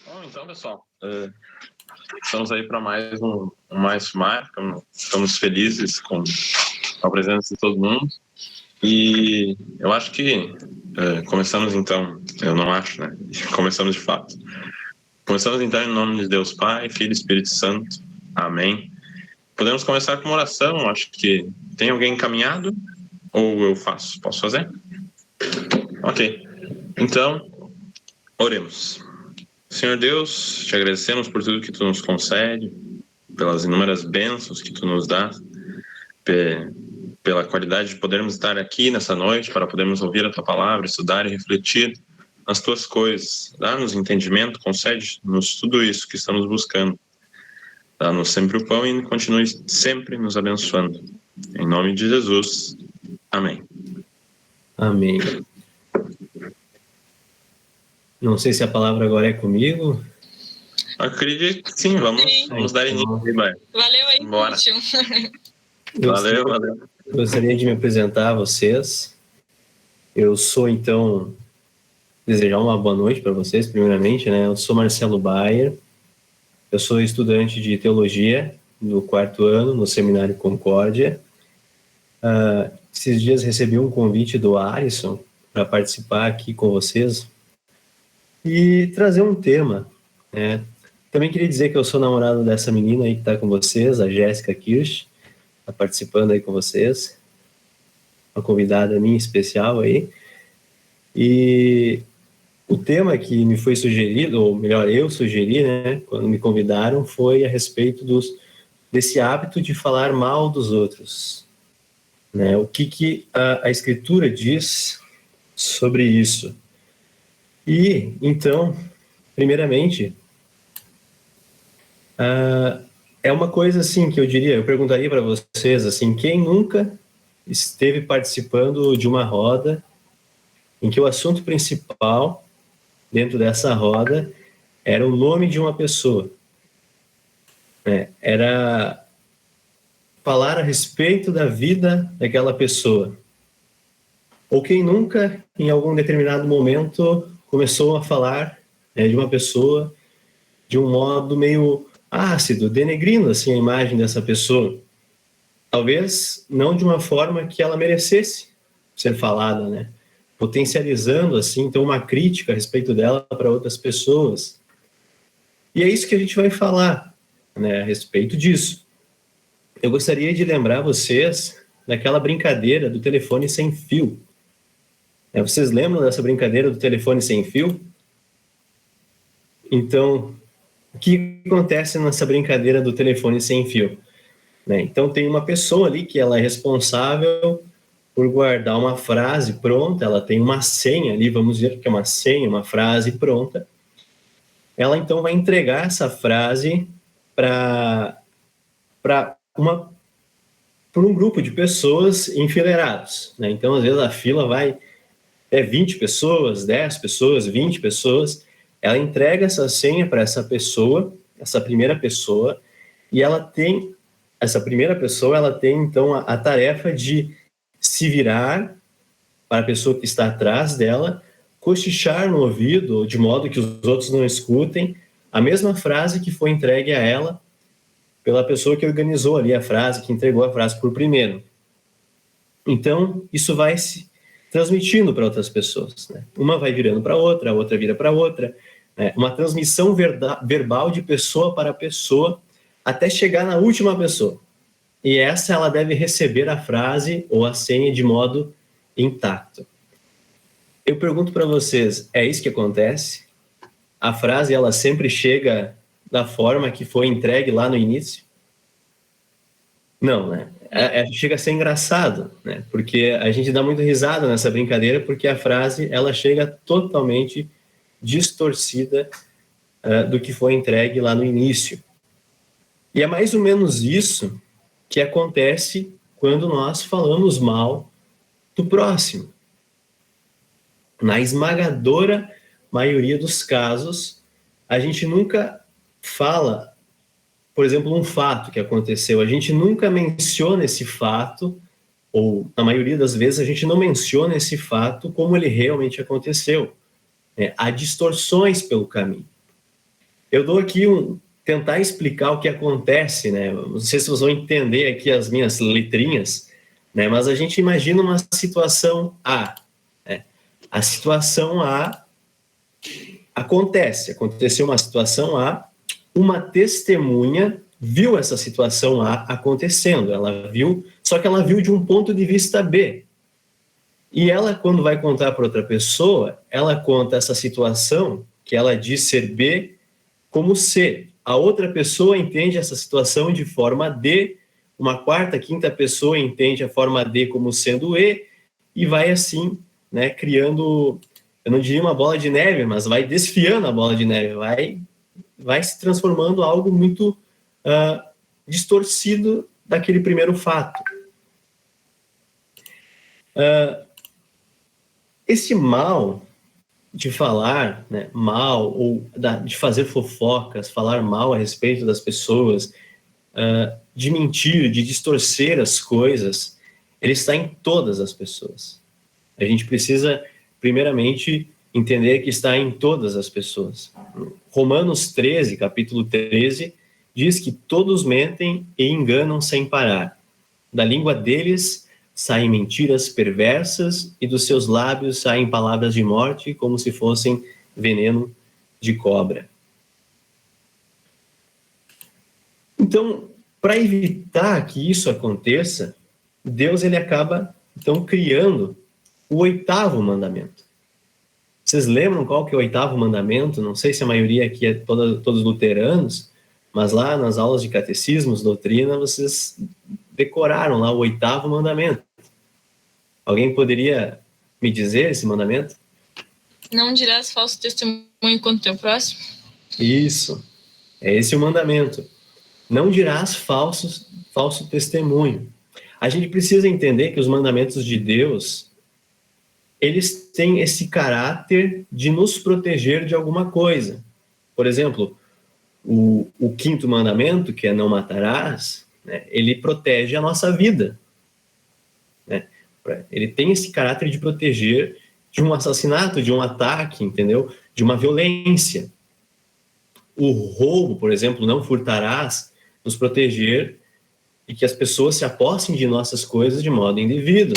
Bom, então, pessoal, estamos aí para mais um Mais Fumar. Estamos felizes com a presença de todo mundo. E eu acho que começamos então, eu não acho, né? Começamos de fato. Começamos então em nome de Deus Pai, Filho e Espírito Santo. Amém. Podemos começar com uma oração. Acho que tem alguém encaminhado ou eu faço? Posso fazer? Ok. Então, oremos. Senhor Deus, te agradecemos por tudo que tu nos concede, pelas inúmeras bênçãos que tu nos dá, pela qualidade de podermos estar aqui nessa noite para podermos ouvir a tua palavra, estudar e refletir nas tuas coisas. Dá-nos entendimento, concede-nos tudo isso que estamos buscando. Dá-nos sempre o pão e continue sempre nos abençoando. Em nome de Jesus. Amém. Amém. Não sei se a palavra agora é comigo. Acredito que sim, vamos dar início. Valeu aí, bora. Valeu. Gostaria de me apresentar a vocês. Eu sou, então, desejar uma boa noite para vocês, primeiramente, né? Eu sou Marcelo Bayer, eu sou estudante de teologia do 4º ano no Seminário Concórdia. Esses dias recebi um convite do Alisson para participar aqui com vocês e trazer um tema, né? Também queria dizer que eu sou namorado dessa menina aí que está com vocês, a Jéssica Kirsch, está participando aí com vocês, uma convidada minha especial aí. E o tema que me foi sugerido, ou melhor, eu sugeri, né, quando me convidaram, foi a respeito desse hábito de falar mal dos outros, né? O que a Escritura diz sobre isso? E, então, primeiramente, é uma coisa assim que eu perguntaria para vocês, assim, quem nunca esteve participando de uma roda em que o assunto principal dentro dessa roda era o nome de uma pessoa, né? Era falar a respeito da vida daquela pessoa. Ou quem nunca, em algum determinado momento, começou a falar, né, de uma pessoa de um modo meio ácido, denegrindo assim a imagem dessa pessoa. Talvez não de uma forma que ela merecesse ser falada, né? Potencializando assim então uma crítica a respeito dela para outras pessoas. E é isso que a gente vai falar, né, a respeito disso. Eu gostaria de lembrar vocês daquela brincadeira do telefone sem fio. Vocês lembram dessa brincadeira do telefone sem fio? Então, o que acontece nessa brincadeira do telefone sem fio? Então, tem uma pessoa ali que ela é responsável por guardar uma frase pronta, ela tem uma senha ali, vamos dizer que é uma senha, uma frase pronta. Ela, então, vai entregar essa frase para um grupo de pessoas enfileirados, né? Então, às vezes, a fila vai 20 pessoas, 10 pessoas, 20 pessoas. Ela entrega essa senha para essa pessoa, essa primeira pessoa, e essa primeira pessoa, ela tem, então, a tarefa de se virar para a pessoa que está atrás dela, cochichar no ouvido, de modo que os outros não escutem, a mesma frase que foi entregue a ela pela pessoa que organizou ali a frase, que entregou a frase por primeiro. Então, isso vai se transmitindo para outras pessoas, né? Uma vai virando para outra, a outra vira para outra, né? Uma transmissão verbal de pessoa para pessoa até chegar na última pessoa. E essa ela deve receber a frase ou a senha de modo intacto. Eu pergunto para vocês, é isso que acontece? A frase ela sempre chega da forma que foi entregue lá no início? Não, né? Chega a ser engraçado, né? Porque a gente dá muito risada nessa brincadeira, porque a frase ela chega totalmente distorcida do que foi entregue lá no início. E é mais ou menos isso que acontece quando nós falamos mal do próximo. Na esmagadora maioria dos casos, a gente nunca fala, por exemplo, um fato que aconteceu, a gente nunca menciona esse fato, ou na maioria das vezes a gente não menciona esse fato como ele realmente aconteceu. Há distorções pelo caminho. Eu dou aqui tentar explicar o que acontece, né? Não sei se vocês vão entender aqui as minhas letrinhas, né? Mas a gente imagina uma situação A, né? A situação A aconteceu uma situação A, uma testemunha viu essa situação A acontecendo, ela viu, só que ela viu de um ponto de vista B. E ela, quando vai contar para outra pessoa, ela conta essa situação, que ela diz ser B, como C. A outra pessoa entende essa situação de forma D, uma quarta, quinta pessoa entende a forma D como sendo E, e vai assim, né, criando, eu não diria uma bola de neve, mas vai desfiando a bola de neve, vai se transformando em algo muito distorcido daquele primeiro fato. Esse mal de falar, né, mal, ou de fazer fofocas, falar mal a respeito das pessoas, de mentir, de distorcer as coisas, ele está em todas as pessoas. A gente precisa, primeiramente, entender que está em todas as pessoas. Romanos 13, capítulo 13, diz que todos mentem e enganam sem parar. Da língua deles saem mentiras perversas e dos seus lábios saem palavras de morte como se fossem veneno de cobra. Então, para evitar que isso aconteça, Deus ele acaba então criando o 8º mandamento. Vocês lembram qual que é o 8º mandamento? Não sei se a maioria aqui é todos luteranos, mas lá nas aulas de catecismos, doutrina, vocês decoraram lá o 8º mandamento. Alguém poderia me dizer esse mandamento? Não dirás falso testemunho contra o teu próximo? Isso, é esse o mandamento. Não dirás falso testemunho. A gente precisa entender que os mandamentos de Deus, eles têm esse caráter de nos proteger de alguma coisa. Por exemplo, o 5º mandamento, que é não matarás, né, ele protege a nossa vida. Né? Ele tem esse caráter de proteger de um assassinato, de um ataque, entendeu? De uma violência. O roubo, por exemplo, não furtarás, nos proteger e que as pessoas se apossem de nossas coisas de modo indevido.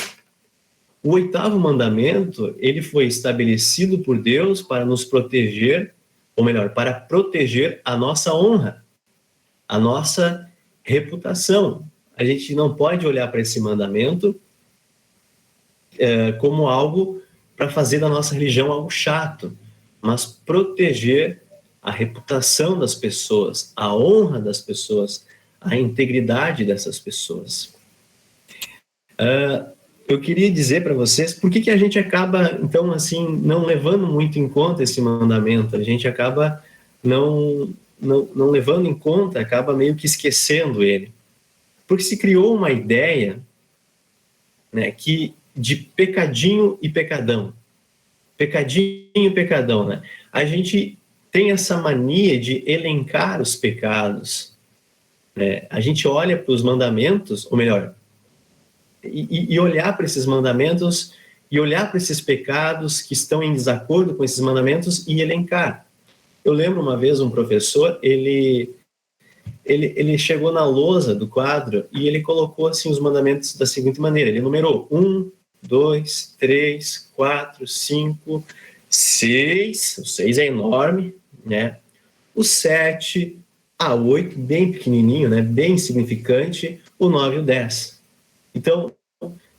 O 8º mandamento, ele foi estabelecido por Deus para nos proteger, ou melhor, para proteger a nossa honra, a nossa reputação. A gente não pode olhar para esse mandamento como algo para fazer da nossa religião algo chato, mas proteger a reputação das pessoas, a honra das pessoas, a integridade dessas pessoas. Eu queria dizer para vocês por que a gente acaba, então, assim, não levando muito em conta esse mandamento. A gente acaba não levando em conta, acaba meio que esquecendo ele. Porque se criou uma ideia, né, de pecadinho e pecadão. Pecadinho e pecadão, né? A gente tem essa mania de elencar os pecados. Né? A gente olha para os mandamentos, ou melhor, e olhar para esses mandamentos e olhar para esses pecados que estão em desacordo com esses mandamentos e elencar. Eu lembro uma vez um professor, ele chegou na lousa do quadro e ele colocou assim os mandamentos da seguinte maneira, ele numerou 1, 2, 3, 4, 5, 6, o 6 é enorme, né? O 7, a 8, bem pequenininho, né? Bem insignificante, o 9 e o 10. Então,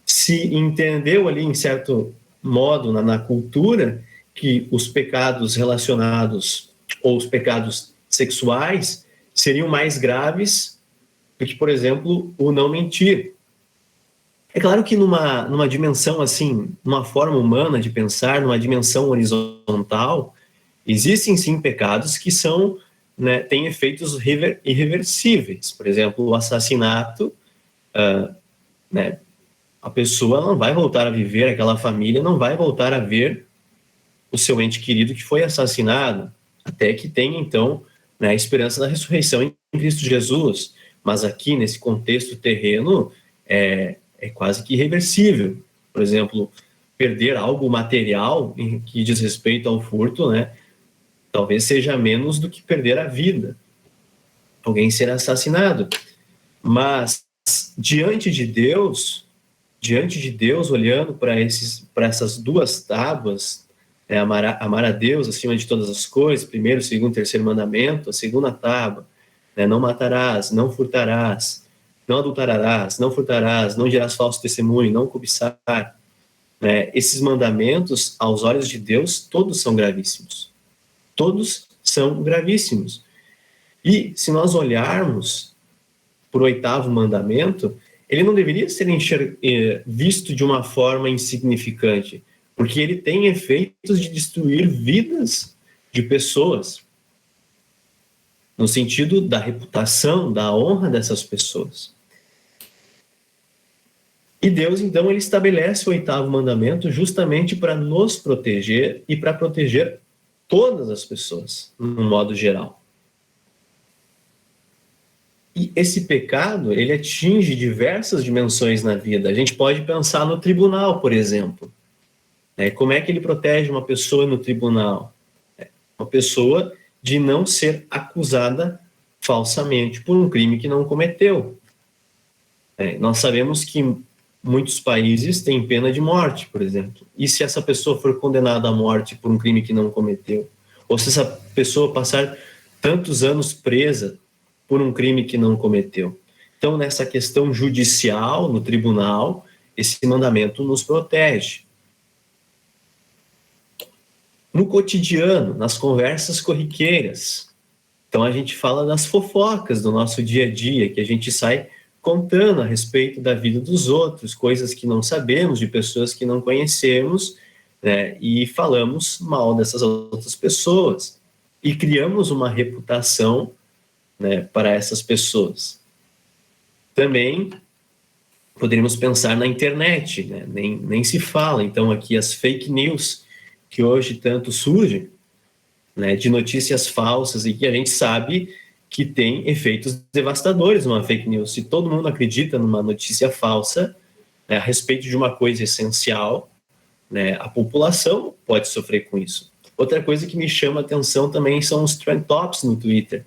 se entendeu ali, em certo modo, na cultura, que os pecados relacionados, ou os pecados sexuais, seriam mais graves do que, por exemplo, o não mentir. É claro que numa dimensão assim, numa forma humana de pensar, numa dimensão horizontal, existem sim pecados que são, né, têm efeitos irreversíveis. Por exemplo, o assassinato, né, a pessoa não vai voltar a viver, aquela família não vai voltar a ver o seu ente querido que foi assassinado, até que tenha, então, né, a esperança da ressurreição em Cristo Jesus. Mas aqui, nesse contexto terreno, é quase que irreversível. Por exemplo, perder algo material em que diz respeito ao furto, né, talvez seja menos do que perder a vida, alguém ser assassinado. Mas diante de Deus, olhando para essas duas tábuas, amar a Deus acima de todas as coisas, primeiro, segundo, terceiro mandamento, a segunda tábua, não matarás, não furtarás, não adulterarás, não furtarás, não dirás falso testemunho, não cobiçar. Esses mandamentos, aos olhos de Deus, todos são gravíssimos. Todos são gravíssimos. E se nós olharmos para o 8º mandamento, ele não deveria ser visto de uma forma insignificante, porque ele tem efeitos de destruir vidas de pessoas, no sentido da reputação, da honra dessas pessoas. E Deus, então, ele estabelece o 8º mandamento justamente para nos proteger e para proteger todas as pessoas, no modo geral. E esse pecado, ele atinge diversas dimensões na vida. A gente pode pensar no tribunal, por exemplo. Como é que ele protege uma pessoa no tribunal? Uma pessoa de não ser acusada falsamente por um crime que não cometeu. Nós sabemos que muitos países têm pena de morte, por exemplo. E se essa pessoa for condenada à morte por um crime que não cometeu? Ou se essa pessoa passar tantos anos presa por um crime que não cometeu? Então, nessa questão judicial, no tribunal, esse mandamento nos protege. No cotidiano, nas conversas corriqueiras, então a gente fala das fofocas do nosso dia a dia, que a gente sai contando a respeito da vida dos outros, coisas que não sabemos, de pessoas que não conhecemos, e falamos mal dessas outras pessoas, e criamos uma reputação, para essas pessoas. Também poderíamos pensar na internet, nem se fala, então, aqui as fake news, que hoje tanto surgem, de notícias falsas, e que a gente sabe que tem efeitos devastadores numa fake news. Se todo mundo acredita numa notícia falsa, a respeito de uma coisa essencial, a população pode sofrer com isso. Outra coisa que me chama a atenção também são os trend topics no Twitter.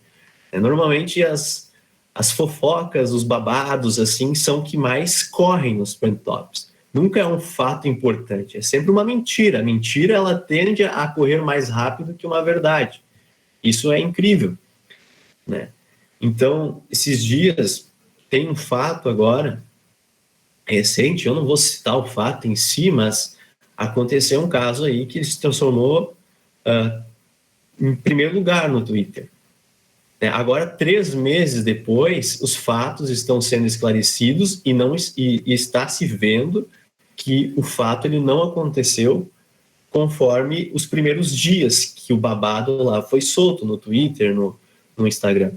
Normalmente as fofocas, os babados, assim, são que mais correm nos trend topics. Nunca é um fato importante, é sempre uma mentira. A mentira, ela tende a correr mais rápido que uma verdade. Isso é incrível, Então, esses dias, tem um fato agora, recente, eu não vou citar o fato em si, mas aconteceu um caso aí que se transformou em primeiro lugar no Twitter. Agora, 3 meses depois, os fatos estão sendo esclarecidos e está se vendo que o fato ele não aconteceu conforme os primeiros dias que o babado lá foi solto no Twitter, no Instagram.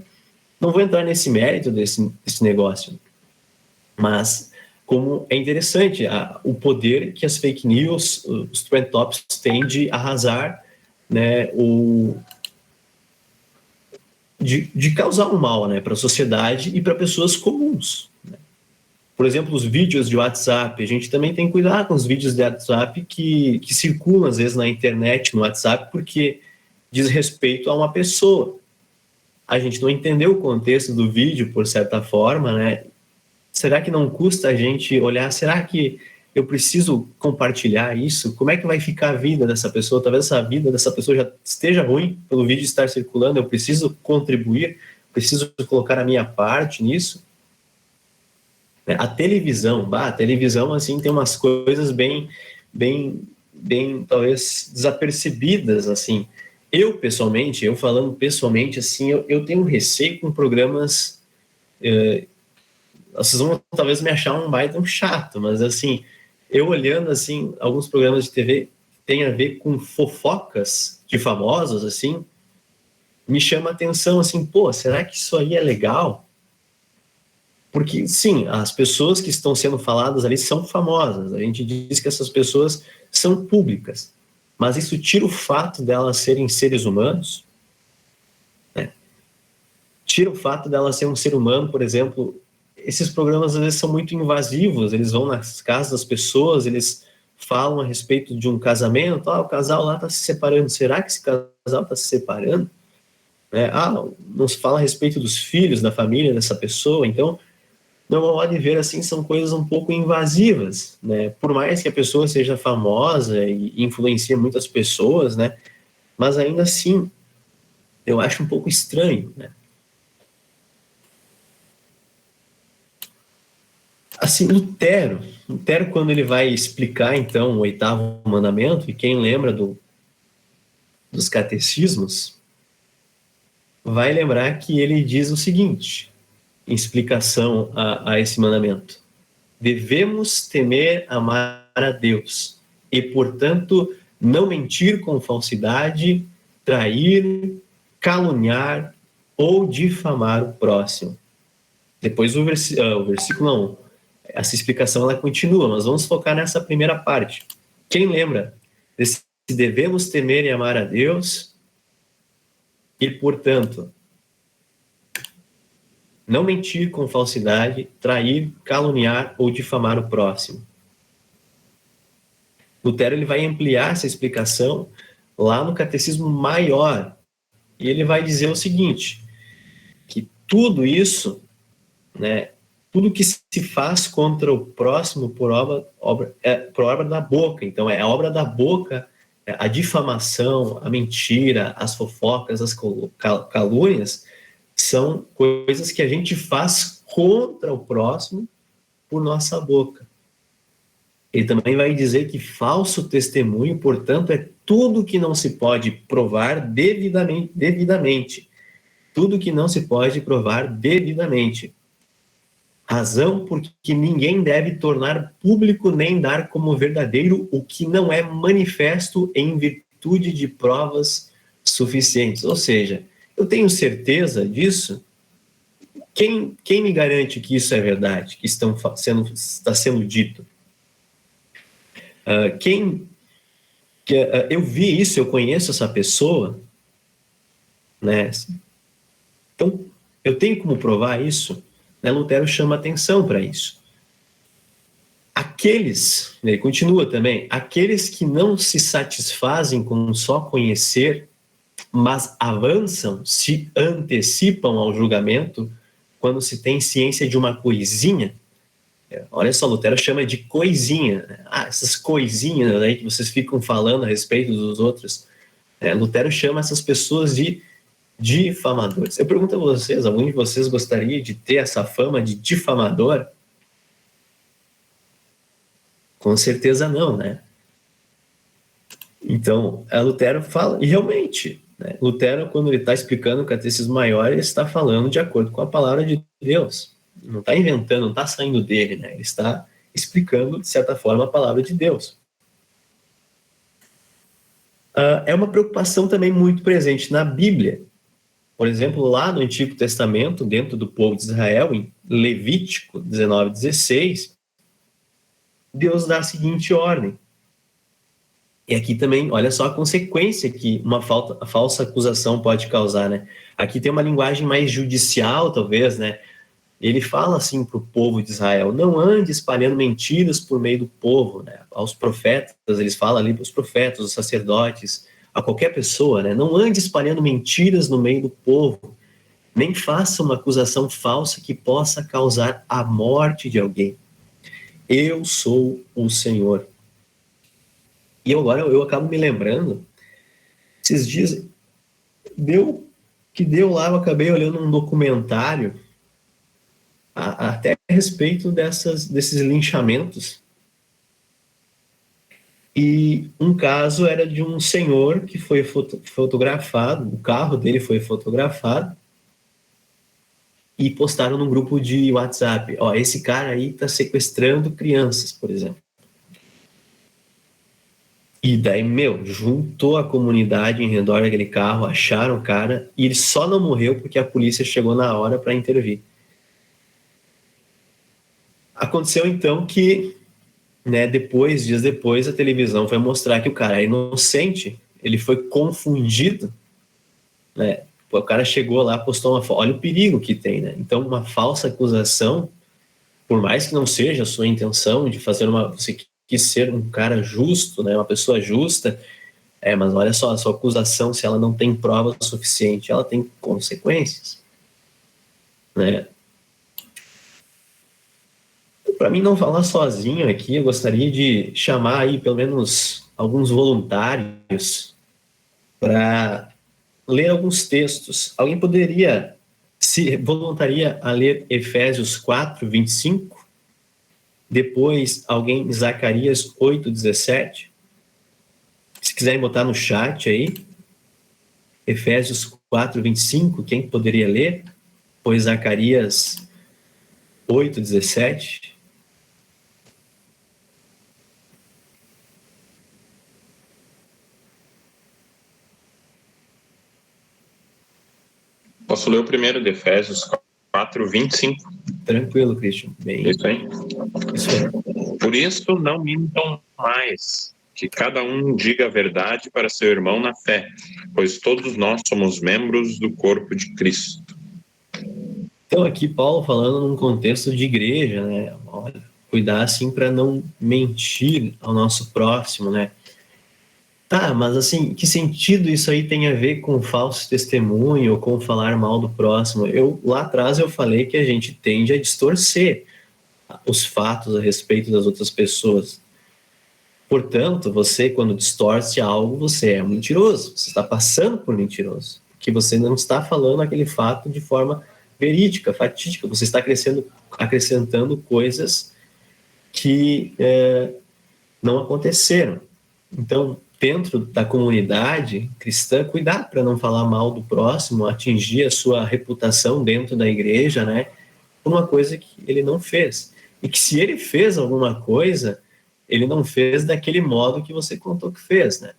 Não vou entrar nesse mérito desse negócio, mas como é interessante o poder que as fake news, os trend topics têm de arrasar, de causar um mal, para a sociedade e para pessoas comuns. Por exemplo, os vídeos de WhatsApp, a gente também tem que cuidar com os vídeos de WhatsApp que circulam às vezes na internet, no WhatsApp, porque diz respeito a uma pessoa. A gente não entendeu o contexto do vídeo, por certa forma, Será que não custa a gente olhar, será que eu preciso compartilhar isso? Como é que vai ficar a vida dessa pessoa? Talvez a vida dessa pessoa já esteja ruim pelo vídeo estar circulando, eu preciso contribuir, preciso colocar a minha parte nisso. A televisão, assim, tem umas coisas bem, talvez, desapercebidas, assim. Eu falando pessoalmente, assim, eu tenho um receio com programas... vocês vão talvez me achar um baita chato, mas assim, eu olhando assim, alguns programas de TV tem a ver com fofocas de famosos, assim, me chama a atenção, assim, será que isso aí é legal? Porque, sim, as pessoas que estão sendo faladas ali são famosas, a gente diz que essas pessoas são públicas, mas isso tira o fato delas serem seres humanos, Tira o fato delas ser um ser humano, por exemplo. Esses programas às vezes são muito invasivos, eles vão nas casas das pessoas, eles falam a respeito de um casamento, o casal lá está se separando, será que esse casal está se separando? Não se fala a respeito dos filhos, da família dessa pessoa, então, no meu modo de ver, assim, são coisas um pouco invasivas, né? Por mais que a pessoa seja famosa e influencie muitas pessoas, né? Mas ainda assim, eu acho um pouco estranho, né? Assim, Lutero, quando ele vai explicar, então, o 8º mandamento, e quem lembra dos catecismos, vai lembrar que ele diz o seguinte, em explicação a esse mandamento: devemos temer, amar a Deus e, portanto, não mentir com falsidade, trair, caluniar ou difamar o próximo. Depois o versículo não, essa explicação ela continua, mas vamos focar nessa primeira parte. Quem lembra desse devemos temer e amar a Deus e, portanto, não mentir com falsidade, trair, caluniar ou difamar o próximo? Lutero ele vai ampliar essa explicação lá no Catecismo Maior, e ele vai dizer o seguinte, que tudo isso, né, tudo que se faz contra o próximo por obra da boca. Então, é a obra da boca, a difamação, a mentira, as fofocas, as calúnias, são coisas que a gente faz contra o próximo por nossa boca. Ele também vai dizer que falso testemunho, portanto, é tudo que não se pode provar devidamente. Tudo que não se pode provar devidamente. Razão porque ninguém deve tornar público nem dar como verdadeiro o que não é manifesto em virtude de provas suficientes. Ou seja, eu tenho certeza disso. Quem me garante que isso é verdade, que está sendo dito? Eu vi isso, eu conheço essa pessoa, né? Então, eu tenho como provar isso, né? Lutero chama atenção para isso. Ele continua também, aqueles que não se satisfazem com só conhecer, mas avançam, se antecipam ao julgamento, quando se tem ciência de uma coisinha. Olha só, Lutero chama de coisinha. Essas coisinhas aí que vocês ficam falando a respeito dos outros. Lutero chama essas pessoas de difamadores. Eu pergunto a vocês, algum de vocês gostaria de ter essa fama de difamador? Com certeza não, né? Então, Lutero fala, e realmente, né, Lutero, quando ele está explicando o Catecismo Maior, ele está falando de acordo com a palavra de Deus. Não está inventando, não está saindo dele, né? Ele está explicando, de certa forma, a palavra de Deus. É uma preocupação também muito presente na Bíblia. Por exemplo, lá no Antigo Testamento, dentro do povo de Israel, em Levítico 19:16, Deus dá a seguinte ordem. E aqui também, olha só a consequência que a falsa acusação pode causar, né? Aqui tem uma linguagem mais judicial, talvez, né? Ele fala assim para o povo de Israel: não ande espalhando mentiras por meio do povo, né? Aos profetas, eles falam ali para os profetas, os sacerdotes, a qualquer pessoa, né? Não ande espalhando mentiras no meio do povo, nem faça uma acusação falsa que possa causar a morte de alguém. Eu sou o Senhor. E agora eu acabo me lembrando, esses dias, deu lá, eu acabei olhando um documentário até a respeito desses linchamentos. E um caso era de um senhor que foi fotografado, o carro dele foi fotografado, e postaram num grupo de WhatsApp: esse cara aí está sequestrando crianças, por exemplo. E daí, juntou a comunidade em redor daquele carro, acharam o cara, e ele só não morreu porque a polícia chegou na hora para intervir. Aconteceu então que, né, dias depois, a televisão foi mostrar que o cara é inocente, ele foi confundido, né? O cara chegou lá, postou uma foto, olha o perigo que tem, né? Então, uma falsa acusação, por mais que não seja a sua intenção de fazer você que ser um cara justo, né, uma pessoa justa. Mas olha só, a sua acusação, se ela não tem prova suficiente, ela tem consequências, né? Para mim não falar sozinho aqui, eu gostaria de chamar aí pelo menos alguns voluntários para ler alguns textos. Alguém poderia se voluntaria a ler Efésios 4:25? Depois, alguém Zacarias 8:17? Se quiserem botar no chat aí, Efésios 4:25, quem poderia ler? Pois Zacarias 8:17. Posso ler o primeiro de Efésios 4:25? Tranquilo, Christian. Bem, Isso aí. isso aí. Por isso, não mintam mais, que cada um diga a verdade para seu irmão na fé, pois todos nós somos membros do corpo de Cristo. Então, aqui Paulo falando num contexto de igreja, né? Olha, cuidar assim para não mentir ao nosso próximo, né? Tá, mas assim, que sentido isso aí tem a ver com falso testemunho ou com falar mal do próximo? Lá atrás eu falei que a gente tende a distorcer os fatos a respeito das outras pessoas. Portanto, você, quando distorce algo, você é um mentiroso. Você está passando por mentiroso. Porque você não está falando aquele fato de forma verídica, fatídica. Você está acrescentando coisas que não aconteceram. Então, dentro da comunidade cristã, cuidar para não falar mal do próximo, atingir a sua reputação dentro da igreja, né, por uma coisa que ele não fez. E que se ele fez alguma coisa, ele não fez daquele modo que você contou que fez, né?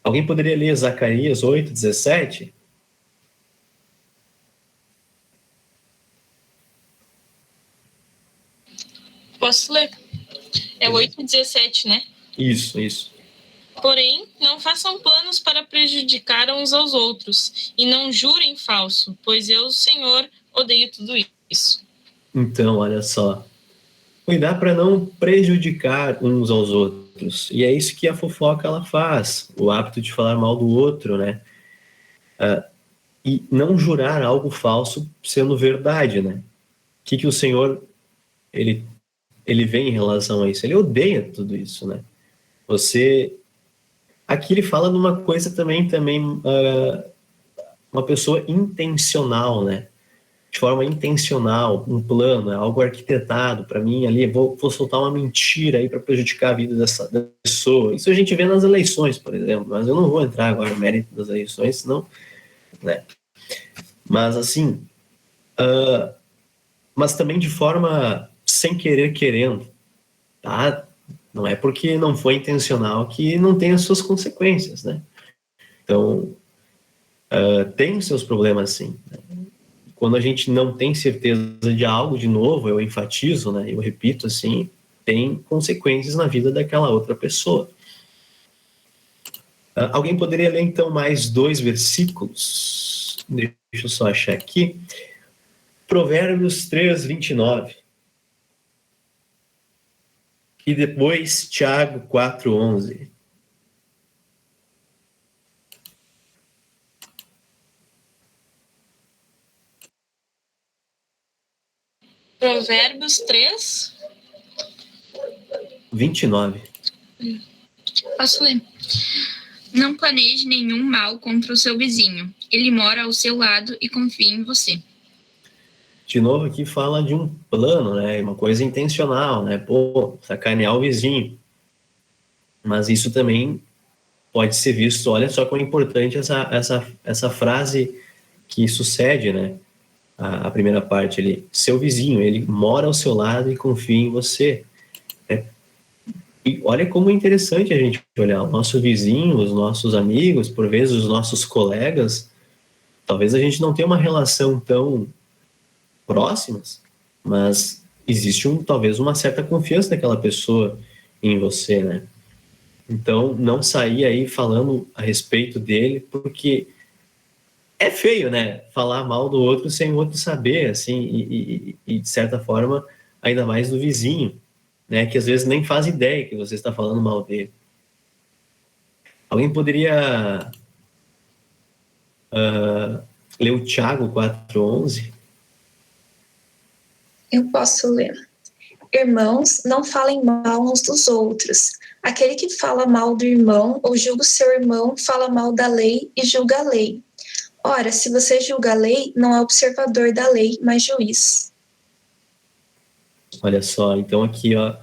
Alguém poderia ler Zacarias 8:17? Posso ler? É 8:17, né? Isso. Porém, não façam planos para prejudicar uns aos outros, e não jurem falso, pois eu, Senhor, odeio tudo isso. Então, olha só. Cuidar para não prejudicar uns aos outros. E é isso que a fofoca ela faz, o hábito de falar mal do outro, né? E não jurar algo falso sendo verdade, né? O que o Senhor ele vê em relação a isso? Ele odeia tudo isso, né? Aqui ele fala de uma coisa também uma pessoa intencional, né? De forma intencional, um plano, é algo arquitetado para mim ali, vou soltar uma mentira aí para prejudicar a vida dessa pessoa. Isso a gente vê nas eleições, por exemplo, mas eu não vou entrar agora no mérito das eleições, senão, né? Mas assim, mas também de forma sem querer querendo, tá? Não é porque não foi intencional que não tem as suas consequências, né? Então, tem os seus problemas sim, né? Quando a gente não tem certeza de algo, de novo, eu enfatizo, né? Eu repito assim, tem consequências na vida daquela outra pessoa. Alguém poderia ler então mais 2 versículos? Deixa eu só achar aqui. Provérbios 3:29. E depois Tiago 4:11. Provérbios 3. 29. Posso ler? Não planeje nenhum mal contra o seu vizinho. Ele mora ao seu lado e confia em você. De novo aqui fala de um plano, né? Uma coisa intencional, né? Pô, sacanear o vizinho. Mas isso também pode ser visto, olha só como é importante essa frase que sucede, né? A primeira parte ali, seu vizinho, ele mora ao seu lado e confia em você. E olha como é interessante a gente olhar o nosso vizinho, os nossos amigos, por vezes os nossos colegas, talvez a gente não tenha uma relação tão próximas, mas existe talvez uma certa confiança daquela pessoa em você, né? Então, não sair aí falando a respeito dele, porque é feio, né? Falar mal do outro sem o outro saber, assim, e de certa forma, ainda mais do vizinho. né, que às vezes nem faz ideia que você está falando mal dele. Alguém poderia ler o Tiago 4:11? Eu posso ler. Irmãos, não falem mal uns dos outros. Aquele que fala mal do irmão ou julga o seu irmão, fala mal da lei e julga a lei. Ora, se você julga a lei, não é observador da lei, mas juiz. Olha só, então aqui, ó,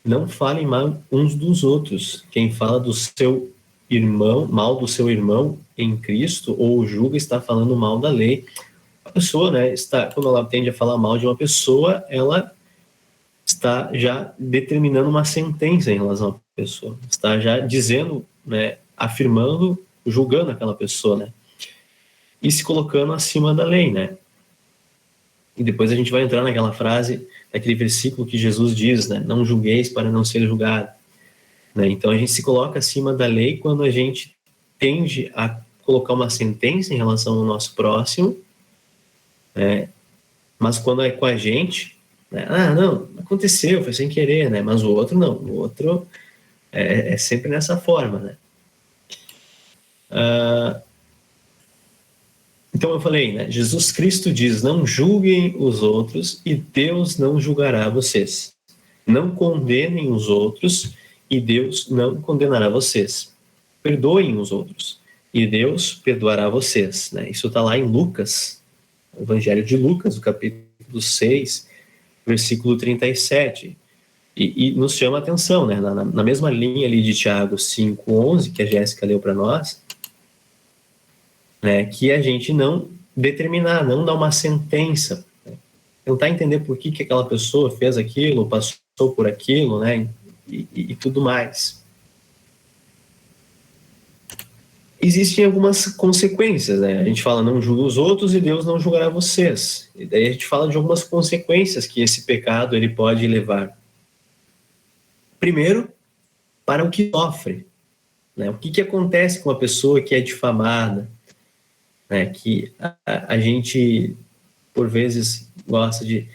não falem mal uns dos outros. Quem fala do seu irmão, mal do seu irmão em Cristo, ou julga, está falando mal da lei. A pessoa, né, quando ela tende a falar mal de uma pessoa, ela está já determinando uma sentença em relação à pessoa. Está já dizendo, né, afirmando, julgando aquela pessoa, né? E se colocando acima da lei, né? E depois a gente vai entrar naquela frase, naquele versículo que Jesus diz, né? Não julgueis para não ser julgado. Né? Então a gente se coloca acima da lei quando a gente tende a colocar uma sentença em relação ao nosso próximo, né? Mas quando é com a gente, né? Não, aconteceu, foi sem querer, né? Mas o outro não, o outro é sempre nessa forma, né? Então eu falei, né? Jesus Cristo diz, não julguem os outros e Deus não julgará vocês. Não condenem os outros e Deus não condenará vocês. Perdoem os outros e Deus perdoará vocês. Né? Isso está lá em Lucas, o Evangelho de Lucas, o capítulo 6, versículo 37. E nos chama a atenção, né? Na mesma linha ali de Tiago 5:11, que a Jéssica leu para nós, né? Que a gente não determinar, não dar uma sentença, né? Tentar entender por que aquela pessoa fez aquilo, passou por aquilo, né? E tudo mais. Existem algumas consequências, né? A gente fala, não julgue os outros e Deus não julgará vocês. E daí a gente fala de algumas consequências que esse pecado ele pode levar. Primeiro, para o que sofre. Né? O que acontece com a pessoa que é difamada, né? Que a gente, por vezes, gosta de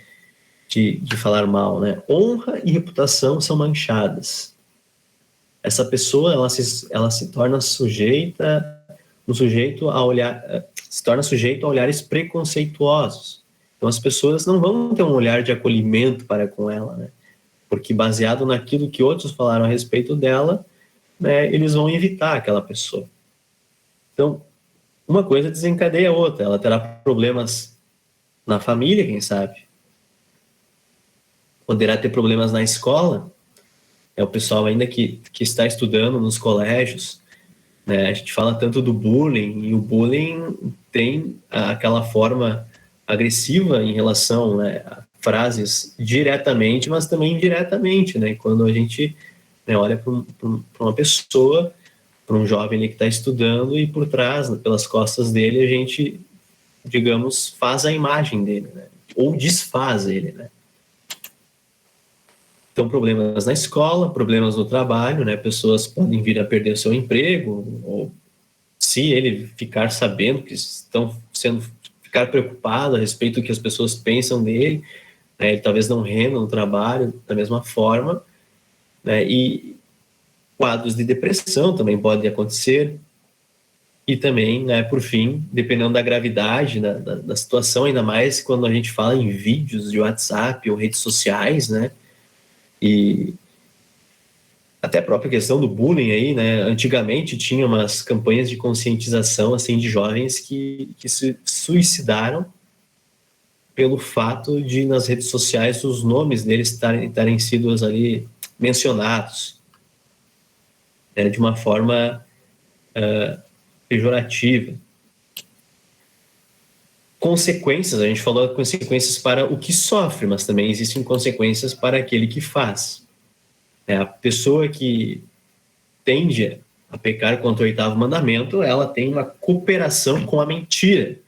falar mal, né? Honra e reputação são manchadas. Essa pessoa, ela se torna sujeito a olhares preconceituosos. Então as pessoas não vão ter um olhar de acolhimento para com ela, né? Porque baseado naquilo que outros falaram a respeito dela, né, eles vão evitar aquela pessoa. Então, uma coisa desencadeia a outra. Ela terá problemas na família, quem sabe? Poderá ter problemas na escola. É o pessoal ainda que está estudando nos colégios, né? A gente fala tanto do bullying, e o bullying tem aquela forma agressiva em relação, né, a frases diretamente, mas também indiretamente, né? Quando a gente, né, olha para uma pessoa, para um jovem ali que está estudando e por trás, né, pelas costas dele, a gente, digamos, faz a imagem dele, né? Ou desfaz ele, né? Então, problemas na escola, problemas no trabalho, né? Pessoas podem vir a perder o seu emprego, ou se ele ficar sabendo que ficar preocupado a respeito do que as pessoas pensam dele, né? Ele talvez não renda no trabalho da mesma forma, né? E quadros de depressão também podem acontecer, e também, né, por fim, dependendo da gravidade da situação, ainda mais quando a gente fala em vídeos de WhatsApp ou redes sociais, né? E até a própria questão do bullying aí, né? Antigamente tinha umas campanhas de conscientização, assim, de jovens que se suicidaram pelo fato de, nas redes sociais, os nomes deles estarem sido ali mencionados, né, de uma forma pejorativa. Consequências, a gente falou consequências para o que sofre, mas também existem consequências para aquele que faz. A pessoa que tende a pecar contra o 8º mandamento, ela tem uma cooperação com a mentira,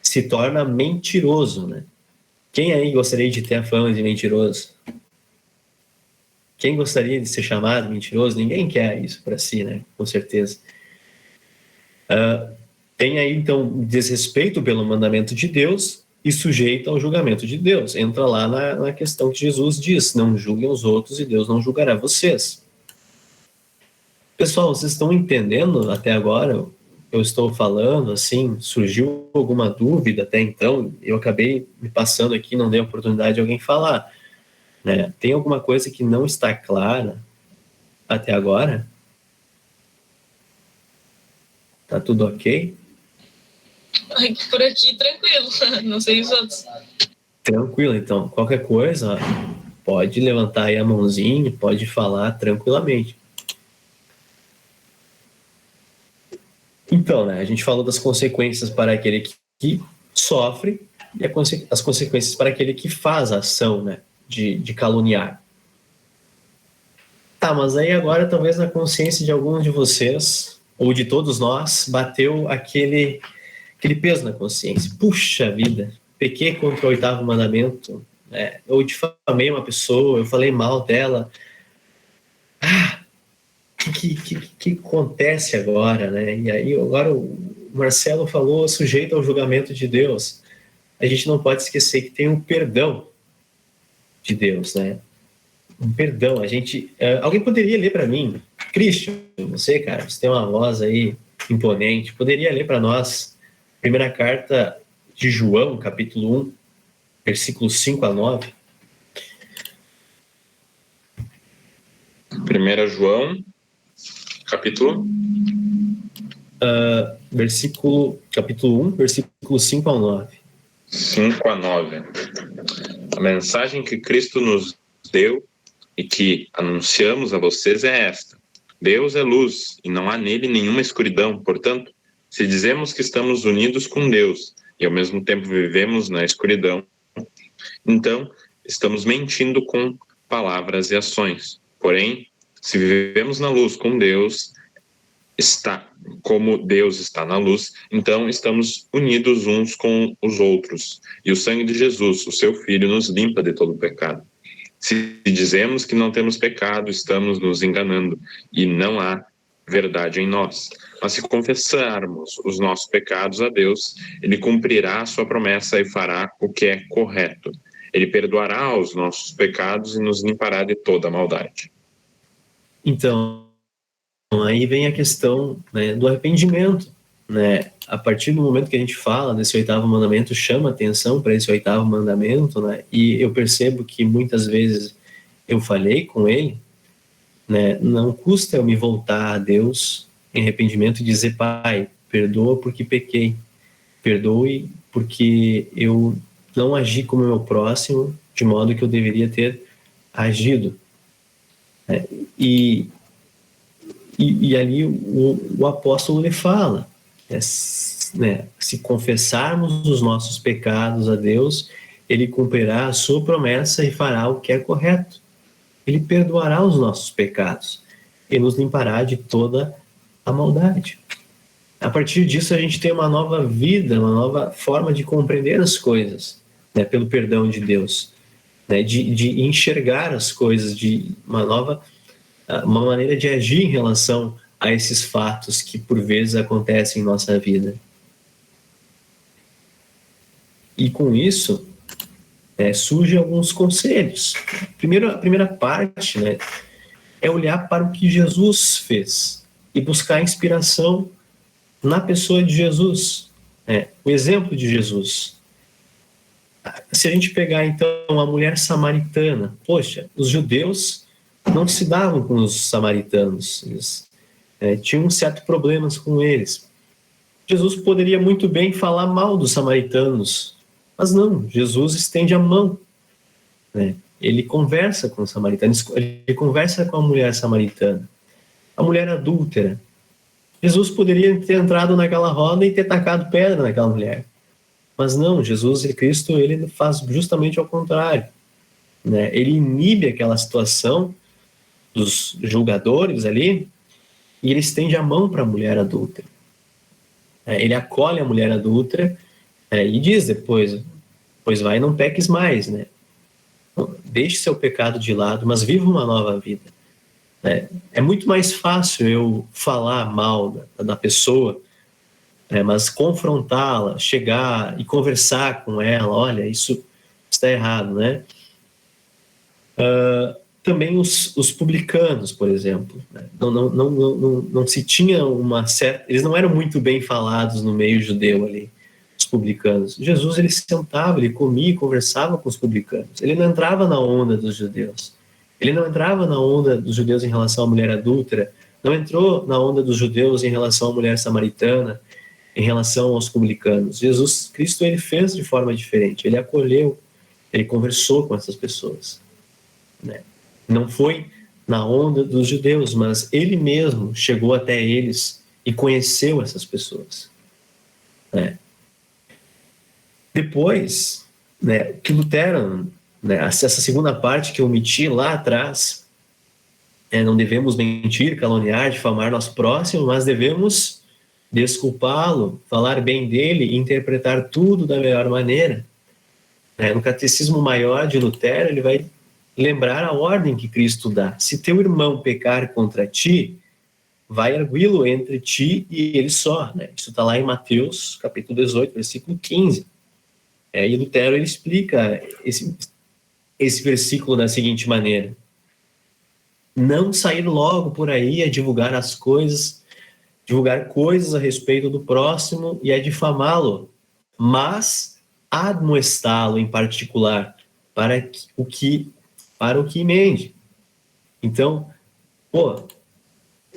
se torna mentiroso, né? Quem aí gostaria de ter a fama de mentiroso? Quem gostaria de ser chamado mentiroso? Ninguém quer isso para si, né? Com certeza. Tem aí, então, desrespeito pelo mandamento de Deus, e sujeito ao julgamento de Deus. Entra lá na questão que Jesus diz: não julguem os outros e Deus não julgará vocês. Pessoal, vocês estão entendendo até agora? Eu estou falando, assim, surgiu alguma dúvida até então? Eu acabei me passando aqui, não dei a oportunidade de alguém falar, né? Tem alguma coisa que não está clara até agora? Tá tudo ok? Por aqui, tranquilo. Não sei os outros. Tranquilo, então. Qualquer coisa, pode levantar aí a mãozinha, pode falar tranquilamente. Então, né, a gente falou das consequências para aquele que sofre e as consequências para aquele que faz a ação, né, de caluniar. Tá, mas aí agora talvez na consciência de alguns de vocês, ou de todos nós, bateu aquele peso na consciência. Puxa vida, pequei contra o 8º mandamento, né? Eu difamei uma pessoa, eu falei mal dela. O que acontece agora, né? E aí agora o Marcelo falou sujeito ao julgamento de Deus. A gente não pode esquecer que tem um perdão de Deus, né? Um perdão. Alguém poderia ler para mim, Christian, você, cara, você tem uma voz aí imponente, poderia ler para nós primeira carta de João, capítulo 1, versículos 5 a 9? 1 João, capítulo? Capítulo 1, versículo 5 ao 9. 5 a 9. A mensagem que Cristo nos deu e que anunciamos a vocês é esta: Deus é luz e não há nele nenhuma escuridão. Portanto, se dizemos que estamos unidos com Deus e ao mesmo tempo vivemos na escuridão, então estamos mentindo com palavras e ações. Porém, se vivemos na luz como Deus está na luz, então estamos unidos uns com os outros. E o sangue de Jesus, o seu Filho, nos limpa de todo pecado. Se dizemos que não temos pecado, estamos nos enganando e não há verdade em nós. Mas se confessarmos os nossos pecados a Deus, Ele cumprirá a sua promessa e fará o que é correto. Ele perdoará os nossos pecados e nos limpará de toda a maldade. Então, aí vem a questão, né, do arrependimento, né? A partir do momento que a gente fala desse 8º mandamento, chama atenção para esse 8º mandamento, né? E eu percebo que muitas vezes eu falhei com ele, né? Não custa eu me voltar a Deus em arrependimento e dizer: Pai, perdoa porque pequei, perdoe porque eu não agi como o meu próximo de modo que eu deveria ter agido. E ali o apóstolo lhe fala, né, se confessarmos os nossos pecados a Deus, Ele cumprirá a sua promessa e fará o que é correto. Ele perdoará os nossos pecados e nos limpará de toda a maldade. A partir disso, a gente tem uma nova vida, uma nova forma de compreender as coisas, né, pelo perdão de Deus, né, de enxergar as coisas, de uma maneira de agir em relação a esses fatos que por vezes acontecem em nossa vida. E com isso, surgem alguns conselhos. A primeira parte, né, é olhar para o que Jesus fez e buscar inspiração na pessoa de Jesus, o exemplo de Jesus. Se a gente pegar, então, a mulher samaritana, poxa, os judeus não se davam com os samaritanos, eles tinham certos problemas com eles. Jesus poderia muito bem falar mal dos samaritanos, mas não, Jesus estende a mão, né? Ele conversa com os samaritanos, ele conversa com a mulher samaritana, a mulher adúltera. Jesus poderia ter entrado naquela roda e ter tacado pedra naquela mulher, mas não, Jesus e Cristo, ele faz justamente ao contrário, né? Ele inibe aquela situação dos julgadores ali e ele estende a mão para a mulher adúltera. Ele acolhe a mulher adúltera e diz depois: pois vai, não peques mais, né? Deixe seu pecado de lado, mas viva uma nova vida. É muito mais fácil eu falar mal da pessoa mas confrontá-la, chegar e conversar com ela, olha, isso está errado, né? Também os publicanos, por exemplo, né? Não se tinha uma certa... Eles não eram muito bem falados no meio judeu ali, os publicanos. Jesus, ele sentava, ele comia e conversava com os publicanos. Ele não entrava na onda dos judeus. Ele não entrava na onda dos judeus em relação à mulher adúltera, não entrou na onda dos judeus em relação à mulher samaritana, em relação aos publicanos. Jesus Cristo, ele fez de forma diferente. Ele acolheu, ele conversou com essas pessoas, né? Não foi na onda dos judeus, mas ele mesmo chegou até eles e conheceu essas pessoas, né? Depois, né, que Lutero, né, essa segunda parte que eu omiti lá atrás, não devemos mentir, caluniar, difamar nosso próximo, mas devemos desculpá-lo, falar bem dele e interpretar tudo da melhor maneira. No Catecismo Maior de Lutero, ele vai lembrar a ordem que Cristo dá. Se teu irmão pecar contra ti, vai arguí-lo entre ti e ele só, né? Isso está lá em Mateus, capítulo 18, versículo 15. E Lutero, ele explica esse versículo da seguinte maneira: não sair logo por aí a divulgar coisas a respeito do próximo e a difamá-lo, mas admoestá-lo em particular, para o que emende. Então,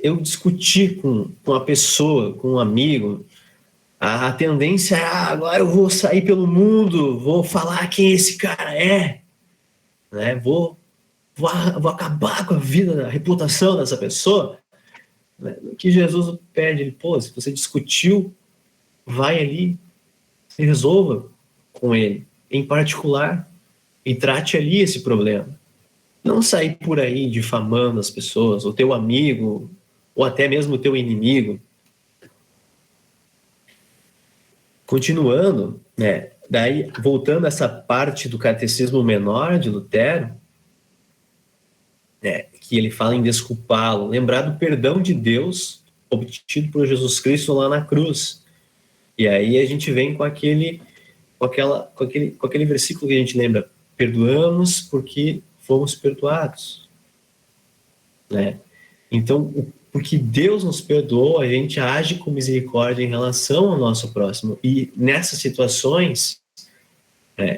eu discuti com uma pessoa, com um amigo, a tendência é, agora eu vou sair pelo mundo, vou falar quem esse cara é, né? Vou acabar com a vida, a reputação dessa pessoa. O que Jesus pede, ele, se você discutiu, vai ali, se resolva com ele, em particular, e trate ali esse problema. Não sair por aí difamando as pessoas, o teu amigo, ou até mesmo o teu inimigo. Continuando, né, daí, voltando a essa parte do Catecismo Menor de Lutero, que ele fala em desculpá-lo, lembrar do perdão de Deus obtido por Jesus Cristo lá na cruz. E aí a gente vem com aquele versículo que a gente lembra: perdoamos porque fomos perdoados, né? Então, porque Deus nos perdoou, a gente age com misericórdia em relação ao nosso próximo. E nessas situações,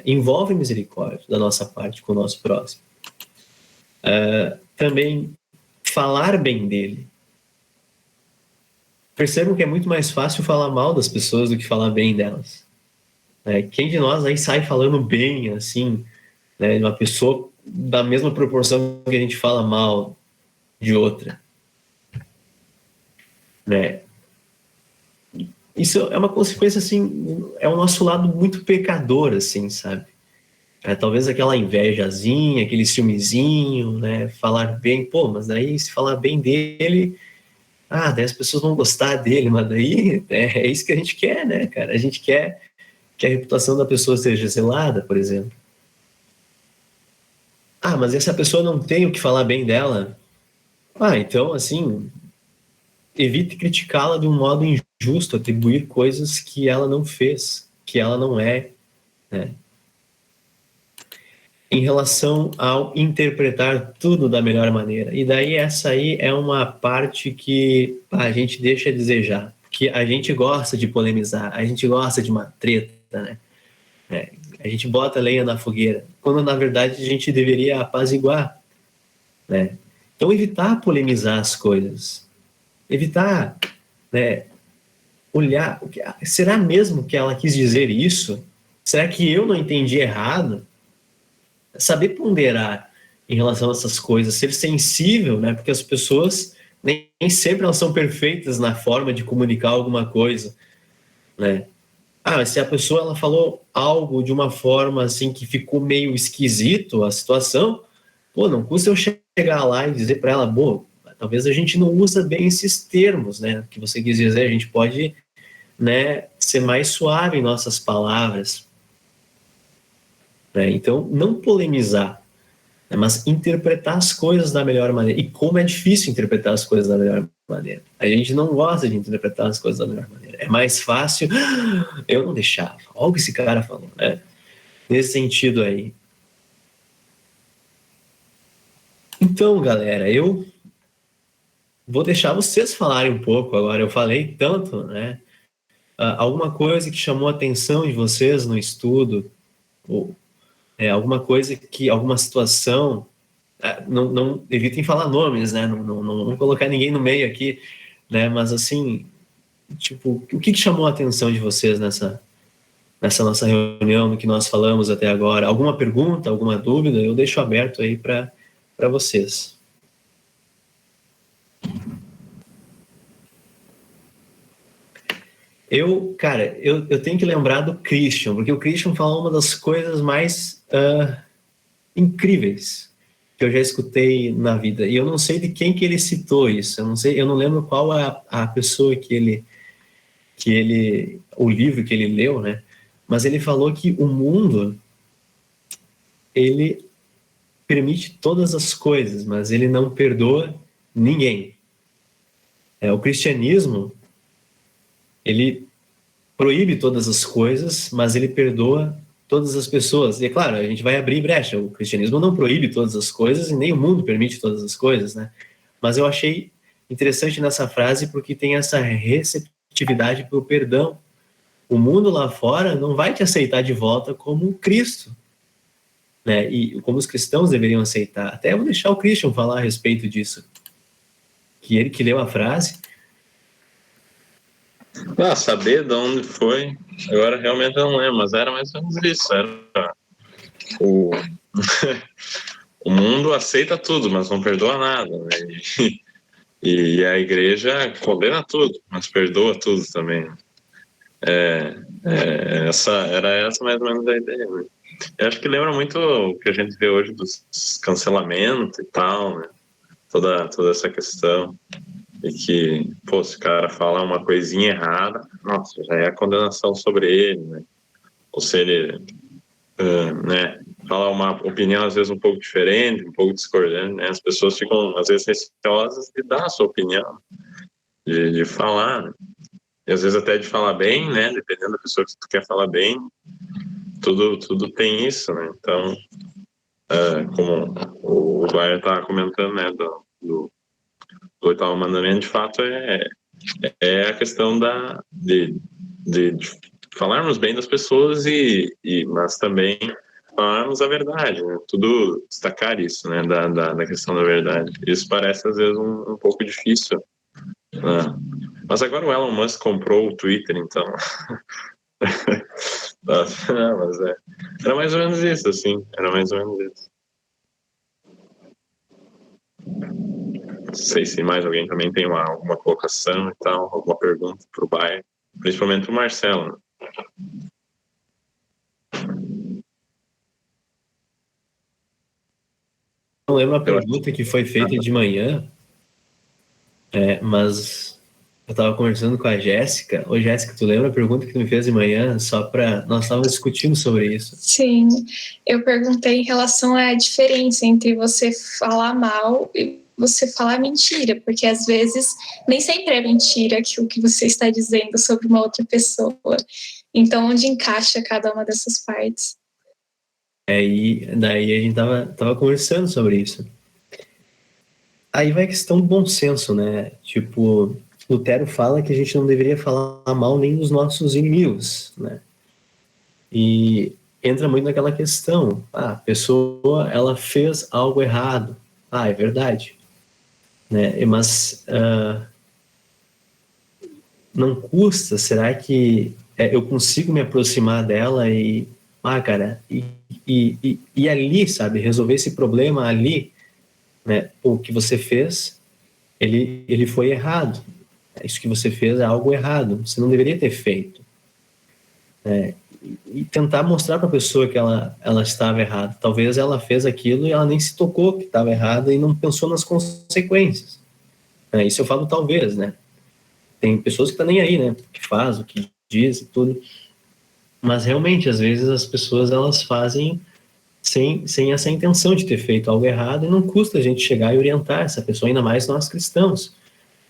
envolve misericórdia da nossa parte com o nosso próximo. Também falar bem dele. Percebam que é muito mais fácil falar mal das pessoas do que falar bem delas. Quem de nós aí sai falando bem, assim, de uma pessoa da mesma proporção que a gente fala mal de outra? Isso é uma consequência, assim, é o nosso lado muito pecador, assim, sabe? Talvez aquela invejazinha, aquele ciúmezinho, né? Falar bem, mas daí se falar bem dele, daí as pessoas vão gostar dele, mas daí é isso que a gente quer, né, cara? A gente quer que a reputação da pessoa seja zelada, por exemplo. Mas essa pessoa não tem o que falar bem dela? Então, assim, evite criticá-la de um modo injusto, atribuir coisas que ela não fez, que ela não é, né? Em relação ao interpretar tudo da melhor maneira. E daí essa aí é uma parte que a gente deixa a desejar, porque a gente gosta de polemizar, a gente gosta de uma treta, né? A gente bota lenha na fogueira, quando na verdade a gente deveria apaziguar, né? Então evitar polemizar as coisas, evitar, olhar, será mesmo que ela quis dizer isso? Será que eu não entendi errado? Saber ponderar em relação a essas coisas, ser sensível, né? Porque as pessoas nem sempre elas são perfeitas na forma de comunicar alguma coisa, né? Se a pessoa ela falou algo de uma forma assim que ficou meio esquisito a situação, não custa eu chegar lá e dizer para ela, talvez a gente não usa bem esses termos, né? Que você quis dizer, a gente pode, né, ser mais suave em nossas palavras. Então, não polemizar, mas interpretar as coisas da melhor maneira. E como é difícil interpretar as coisas da melhor maneira. A gente não gosta de interpretar as coisas da melhor maneira. É mais fácil, eu não deixava. Olha o que esse cara falou, né? Nesse sentido aí. Então, galera, eu vou deixar vocês falarem um pouco agora. Eu falei tanto, né? Alguma coisa que chamou a atenção de vocês no estudo, ou alguma coisa que, alguma situação, não evitem falar nomes, né? Não colocar ninguém no meio aqui, né? Mas assim, tipo, o que chamou a atenção de vocês nessa nossa reunião, no que nós falamos até agora? Alguma pergunta, alguma dúvida? Eu deixo aberto aí para vocês. Eu tenho que lembrar do Christian, porque o Christian fala uma das coisas mais incríveis que eu já escutei na vida. E eu não sei de quem que ele citou isso. Eu não lembro qual a pessoa o livro que ele leu, né? Mas ele falou que o mundo, ele permite todas as coisas, mas ele não perdoa ninguém. O cristianismo, ele proíbe todas as coisas, mas ele perdoa todas as pessoas. E é claro, a gente vai abrir brecha. O cristianismo não proíbe todas as coisas e nem o mundo permite todas as coisas, né? Mas eu achei interessante nessa frase porque tem essa receptividade para o perdão. O mundo lá fora não vai te aceitar de volta como Cristo, né? E como os cristãos deveriam aceitar. Até eu vou deixar o Christian falar a respeito disso. Que ele que leu a frase. Saber de onde foi, agora realmente eu não lembro, mas era mais ou menos isso. Era o mundo aceita tudo, mas não perdoa nada, né? E a igreja condena tudo, mas perdoa tudo também. Era essa mais ou menos a ideia, né? Eu acho que lembra muito o que a gente vê hoje dos cancelamentos e tal, né? Toda essa questão. E que, se o cara fala uma coisinha errada, nossa, já é a condenação sobre ele, né? Ou se ele, né, fala uma opinião às vezes um pouco diferente, um pouco discordante, né? As pessoas ficam às vezes receosas de dar a sua opinião, de falar, né? E às vezes até de falar bem, né? Dependendo da pessoa que tu quer falar bem, tudo tem isso, né? Então, como o Bayer tá comentando, né, do oitavo mandamento, de fato, é a questão de falarmos bem das pessoas, mas também falarmos a verdade, né? Tudo destacar isso, né? Da questão da verdade. Isso parece, às vezes, um pouco difícil, né? Mas agora o Elon Musk comprou o Twitter, então... mas era mais ou menos isso, assim. Era mais ou menos isso. Não sei se mais alguém também tem alguma colocação e tal, alguma pergunta para o Bayer, principalmente o Marcelo, né? Não lembro a pergunta que foi feita de manhã, mas eu estava conversando com a Jéssica. Ô, Jéssica, tu lembra a pergunta que tu me fez de manhã? Nós estávamos discutindo sobre isso. Sim, eu perguntei em relação à diferença entre você falar mal e você falar mentira, porque às vezes nem sempre é mentira aquilo que você está dizendo sobre uma outra pessoa. Então, onde encaixa cada uma dessas partes? E daí a gente tava conversando sobre isso. Aí vai a questão do bom senso, né? Tipo, Lutero fala que a gente não deveria falar mal nem dos nossos inimigos, né? E entra muito naquela questão. A pessoa, ela fez algo errado. É verdade. Né? Mas não custa, será que eu consigo me aproximar dela e ali, sabe, resolver esse problema ali, né? O que você fez, ele foi errado. Isso que você fez é algo errado, você não deveria ter feito. E tentar mostrar para a pessoa que ela estava errada. Talvez ela fez aquilo e ela nem se tocou que estava errada e não pensou nas consequências. Isso eu falo talvez, né? Tem pessoas que estão nem aí, né? O que faz, o que diz e tudo. Mas realmente, às vezes as pessoas elas fazem sem essa intenção de ter feito algo errado e não custa a gente chegar e orientar essa pessoa, ainda mais nós cristãos.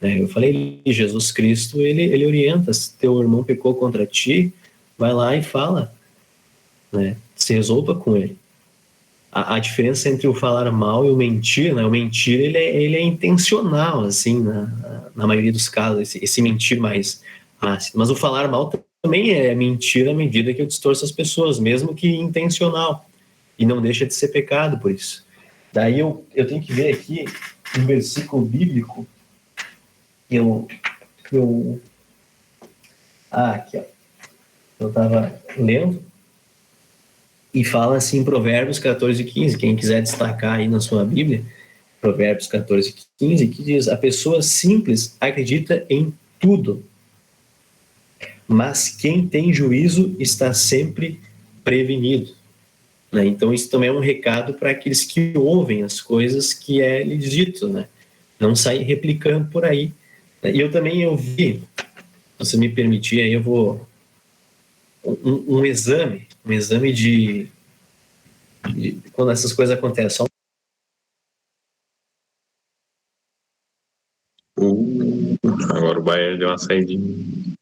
Eu falei, Jesus Cristo, ele orienta, se teu irmão pecou contra ti, vai lá e fala, né? Se resolva com ele. A diferença entre o falar mal e o mentir, né? O mentir, ele é intencional, assim, na maioria dos casos, esse mentir mais ácido. Mas o falar mal também é mentir à medida que eu distorço as pessoas, mesmo que intencional. E não deixa de ser pecado por isso. Daí eu tenho que ver aqui um versículo bíblico que aqui, ó. Eu estava lendo e fala assim, Provérbios 14, 15. Quem quiser destacar aí na sua Bíblia, Provérbios 14, 15, que diz: a pessoa simples acredita em tudo, mas quem tem juízo está sempre prevenido. Né? Então, isso também é um recado para aqueles que ouvem as coisas que é lhes dito, né? Não sair replicando por aí. E eu também ouvi, se você me permitir, aí eu vou... Um exame de quando essas coisas acontecem. Agora o Bayern deu uma saidinha.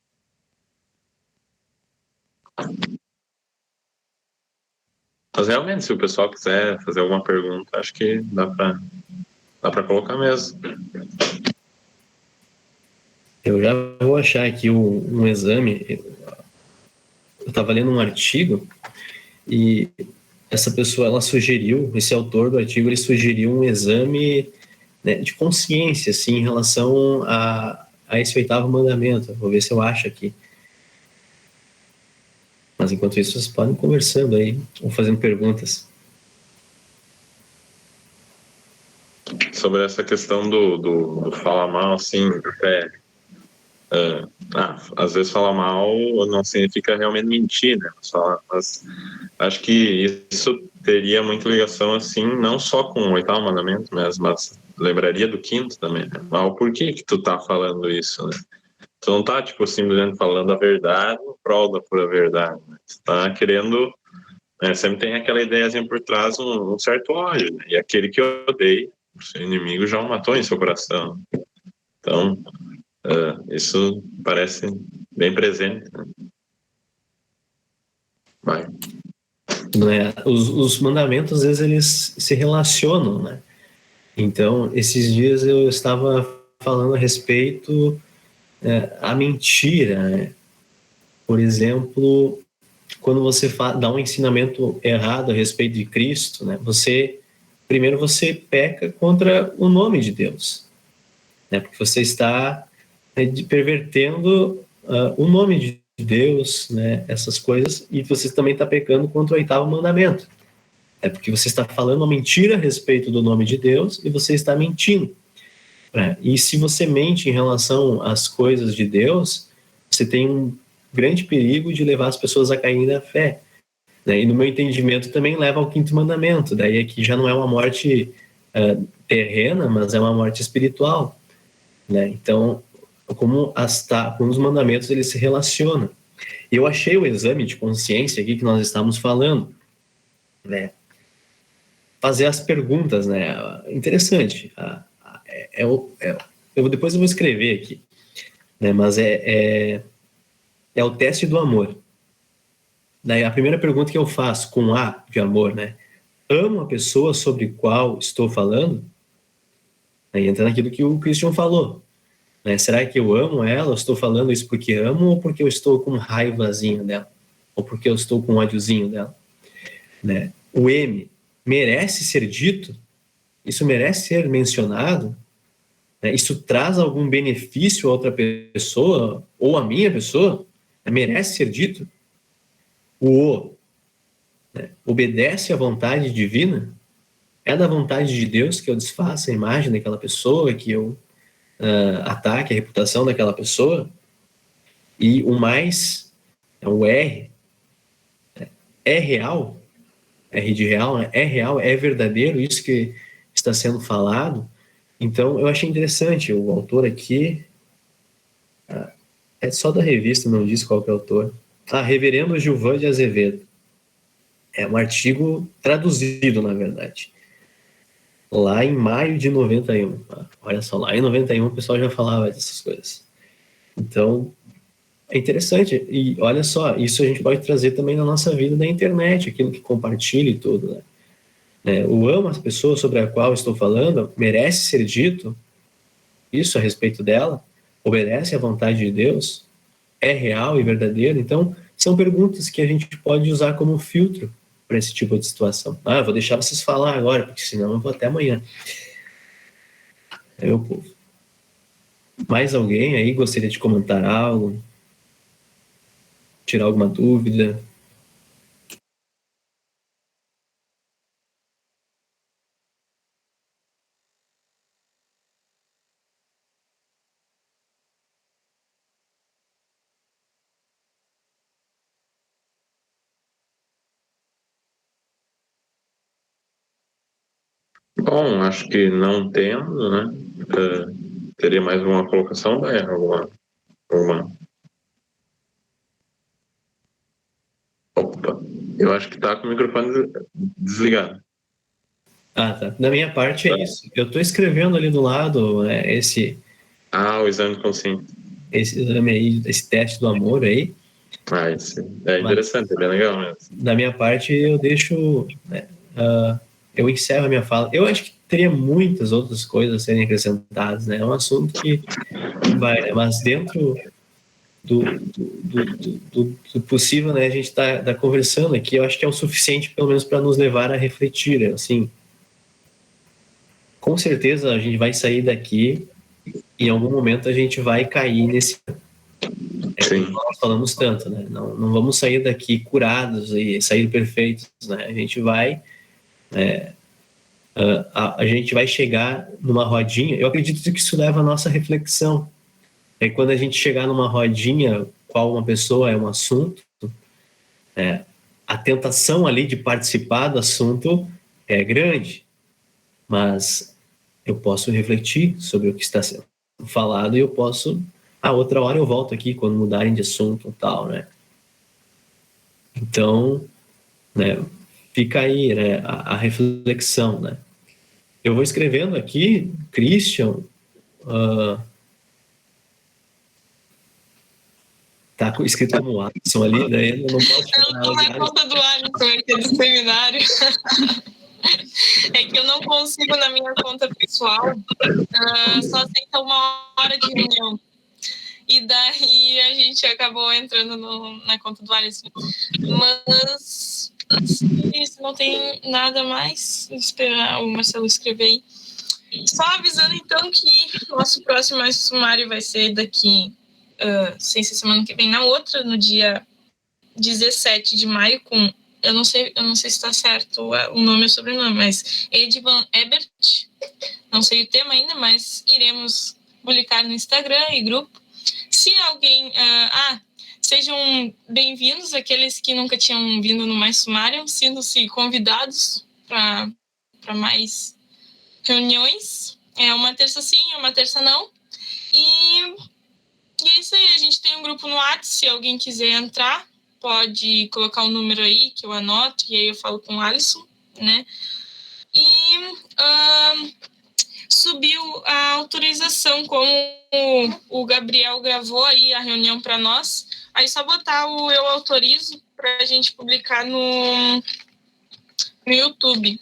Mas realmente, se o pessoal quiser fazer alguma pergunta, acho que dá para colocar mesmo. Eu já vou achar aqui um exame. Eu estava lendo um artigo e essa pessoa, ela sugeriu, esse autor do artigo, ele sugeriu um exame, né, de consciência, assim, em relação a esse 8º mandamento. Vou ver se eu acho aqui. Mas enquanto isso, vocês podem ir conversando aí, ou fazendo perguntas. Sobre essa questão do falar mal, assim, até... às vezes falar mal não significa realmente mentir, né? Mas acho que isso teria muita ligação, assim, não só com o 8º mandamento, mas lembraria do 5º também, né? Mas por que tu tá falando isso, né? Tu não tá, tipo, simplesmente falando a verdade em prol da pura verdade, né? Tu tá querendo, né? Sempre tem aquela ideiazinha por trás, um certo ódio, né? E aquele que odeia o seu inimigo já o matou em seu coração. Então, isso parece bem presente, né? Vai. Né? Os mandamentos, às vezes, eles se relacionam, né? Então, esses dias eu estava falando a respeito a mentira, né? Por exemplo, quando você dá um ensinamento errado a respeito de Cristo, né? Primeiro você peca contra o nome de Deus, né? Porque você está pervertendo o nome de Deus, né? Essas coisas, e você também está pecando contra o 8º mandamento. É porque você está falando uma mentira a respeito do nome de Deus e você está mentindo. E se você mente em relação às coisas de Deus, você tem um grande perigo de levar as pessoas a caírem da fé. Né? E no meu entendimento também leva ao 5º mandamento. Daí aqui já não é uma morte terrena, mas é uma morte espiritual. Né? Então, como os mandamentos eles se relacionam. Eu achei o exame de consciência aqui que nós estamos falando, né? Fazer as perguntas, né? Interessante. Depois eu vou escrever aqui, né? Mas é o teste do amor. Daí a primeira pergunta que eu faço com A de amor, né? Amo a pessoa sobre qual estou falando? Aí entra naquilo que o Christian falou. Né? Será que eu amo ela? Eu estou falando isso porque amo ou porque eu estou com raivazinha dela? Ou porque eu estou com ódiozinho dela? Né? O M, merece ser dito? Isso merece ser mencionado? Né? Isso traz algum benefício a outra pessoa ou a minha pessoa? Merece ser dito? O, né? Obedece à vontade divina? É da vontade de Deus que eu desfaça a imagem daquela pessoa, que eu ataque a reputação daquela pessoa? E o mais, o R, é real? R de real, né? É real, é verdadeiro isso que está sendo falado? Então, eu achei interessante, o autor aqui, é só da revista, não diz qual que é o autor. Reverendo Gilvan de Azevedo. É um artigo traduzido, na verdade. lá em maio de 91. Olha só, lá em 91 o pessoal já falava dessas coisas. Então, é interessante. E olha só, isso a gente pode trazer também na nossa vida da internet, aquilo que compartilha e tudo, né? O amo as pessoas sobre a qual estou falando merece ser dito isso a respeito dela, obedece à vontade de Deus, é real e verdadeiro. Então, são perguntas que a gente pode usar como filtro para esse tipo de situação. Eu vou deixar vocês falar agora, porque senão eu vou até amanhã. Meu povo. Mais alguém aí gostaria de comentar algo? Tirar alguma dúvida? Bom, acho que não temos, né? Teria mais uma colocação, né? Alguma... Opa, eu acho que tá com o microfone desligado. Tá. Da minha parte é isso. Eu estou escrevendo ali do lado, né, esse o exame de consciência. Esse exame aí, esse teste do amor aí. Isso é interessante, é bem legal mesmo. Da minha parte, eu deixo, né, eu encerro a minha fala. Eu acho que teria muitas outras coisas a serem acrescentadas, né? É um assunto que vai, né? Mas dentro do possível, né? A gente tá conversando aqui, eu acho que é o suficiente, pelo menos, para nos levar a refletir, assim. Com certeza a gente vai sair daqui e em algum momento a gente vai cair nesse... nós falamos tanto, né? Não vamos sair daqui curados e sair perfeitos, né? A gente vai... a gente vai chegar numa rodinha. Eu acredito que isso leva à nossa reflexão. Quando a gente chegar numa rodinha, qual uma pessoa é um assunto, a tentação ali de participar do assunto é grande, mas eu posso refletir sobre o que está sendo falado e eu posso, outra hora eu volto aqui quando mudarem de assunto e tal, né? Então, né, fica aí, né, a reflexão, né? Eu vou escrevendo aqui, Christian, tá escrito como Alisson ali, daí eu não posso chamar. Eu tô na conta do Alisson aqui do seminário. É que eu não consigo na minha conta pessoal, só aceita 1 hora de reunião. E daí a gente acabou entrando na conta do Alisson. Mas se não tem nada mais, esperar o Marcelo escrever aí. Só avisando então que nosso próximo sumário vai ser daqui, sem ser semana que vem, na outra, no dia 17 de maio, com... Eu não sei se está certo o nome ou o sobrenome, mas Edvan Ebert. Não sei o tema ainda, mas iremos publicar no Instagram e grupo. Se alguém... sejam bem-vindos aqueles que nunca tinham vindo no Mais Sumário, sintam-se convidados para mais reuniões. Uma terça sim, uma terça não. E é isso aí, a gente tem um grupo no WhatsApp, se alguém quiser entrar, pode colocar um número aí que eu anoto e aí eu falo com o Alisson, né? E subiu a autorização, como o Gabriel gravou aí a reunião para nós. Aí só botar o eu autorizo para a gente publicar no YouTube.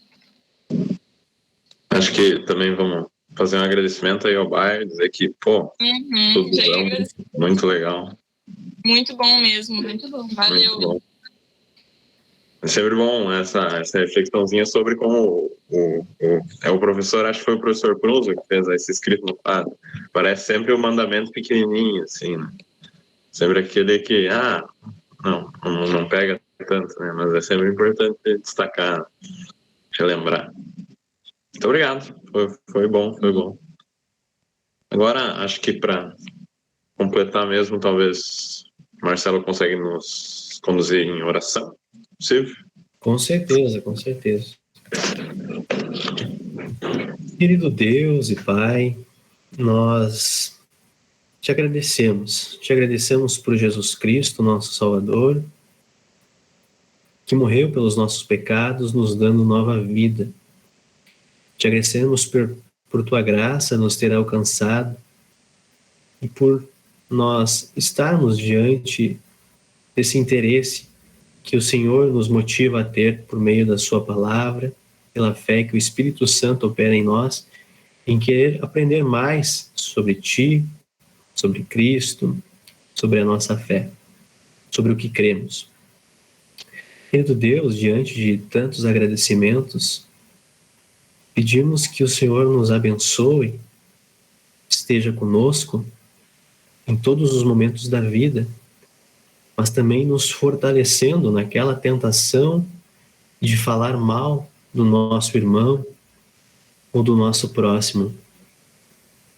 Acho que também vamos fazer um agradecimento aí ao bairro, dizer que, tudo bom, muito legal. Muito bom mesmo, muito bom, valeu. Muito bom. É sempre bom essa reflexãozinha sobre como o professor, acho que foi o professor Pruso que fez esse escrito no quadro. Parece sempre um mandamento pequenininho, assim, né? Sempre aquele que, não pega tanto, né? Mas é sempre importante destacar, relembrar. Muito obrigado, foi bom. Agora, acho que para completar mesmo, talvez Marcelo consegue nos conduzir em oração. Possível? Com certeza. Querido Deus e Pai, nós te agradecemos por Jesus Cristo, nosso Salvador, que morreu pelos nossos pecados, nos dando nova vida. Te agradecemos por tua graça nos ter alcançado e por nós estarmos diante desse interesse que o Senhor nos motiva a ter por meio da sua palavra, pela fé que o Espírito Santo opera em nós, em querer aprender mais sobre Ti, sobre Cristo, sobre a nossa fé, sobre o que cremos. Querido Deus, diante de tantos agradecimentos, pedimos que o Senhor nos abençoe, esteja conosco em todos os momentos da vida, mas também nos fortalecendo naquela tentação de falar mal do nosso irmão ou do nosso próximo.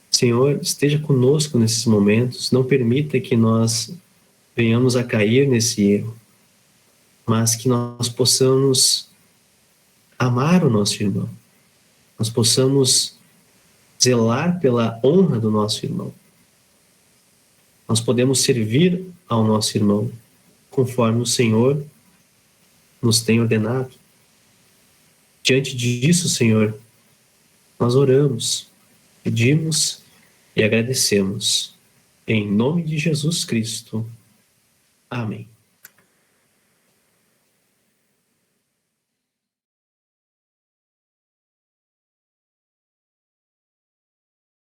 Senhor, esteja conosco nesses momentos, não permita que nós venhamos a cair nesse erro, mas que nós possamos amar o nosso irmão, nós possamos zelar pela honra do nosso irmão. Nós podemos servir ao nosso irmão conforme o Senhor nos tem ordenado. Diante disso, Senhor, nós oramos, pedimos e agradecemos. Em nome de Jesus Cristo. Amém.